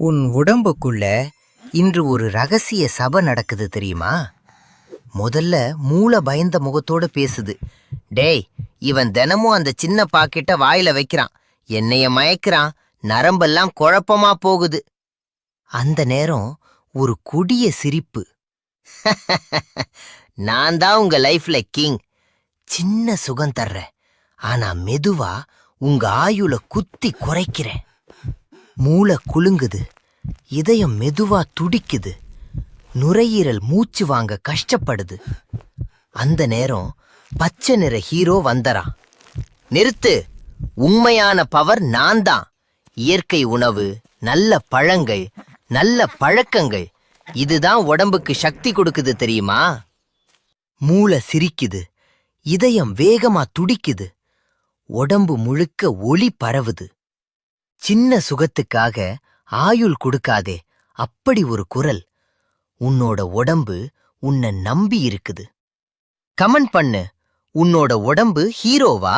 உன் உடம்புக்குள்ள இன்று ஒரு ரகசிய சபை நடக்குது தெரியுமா? முதல்ல மூளை பயந்த முகத்தோட பேசுது. டேய், இவன் தினமும் அந்த சின்ன பாக்கெட்ட வாயில வைக்கிறான், என்னைய மயக்கிறான், நரம்பெல்லாம் குழப்பமா போகுது. அந்த நேரம் ஒரு கொடிய சிரிப்பு. நான் தான் உங்க லைஃப்ல கிங். சின்ன சுகம் தர்றேன், ஆனா மெதுவா உங்க ஆயுள குத்தி குறைக்கிறேன். மூளை குலுங்குது, இதயம் மெதுவா துடிக்குது, நுரையீரல் மூச்சு வாங்க கஷ்டப்படுது. அந்த நேரம் பச்சை நிற ஹீரோ வந்தரான். நிறுத்து, உண்மையான பவர் நான் தான். இயற்கை உணவு, நல்ல பழங்கள், நல்ல பழக்கங்கள், இதுதான் உடம்புக்கு சக்தி கொடுக்குது தெரியுமா? மூளை சிரிக்குது, இதயம் வேகமா துடிக்குது, உடம்பு முழுக்க ஒளி பரவுது. சின்ன சுகத்துக்காக ஆயுள் கொடுக்காதே, அப்படி ஒரு குரல். உன்னோட உடம்பு உன்னை நம்பி இருக்குது. கமெண்ட் பண்ணு, உன்னோட உடம்பு ஹீரோவா?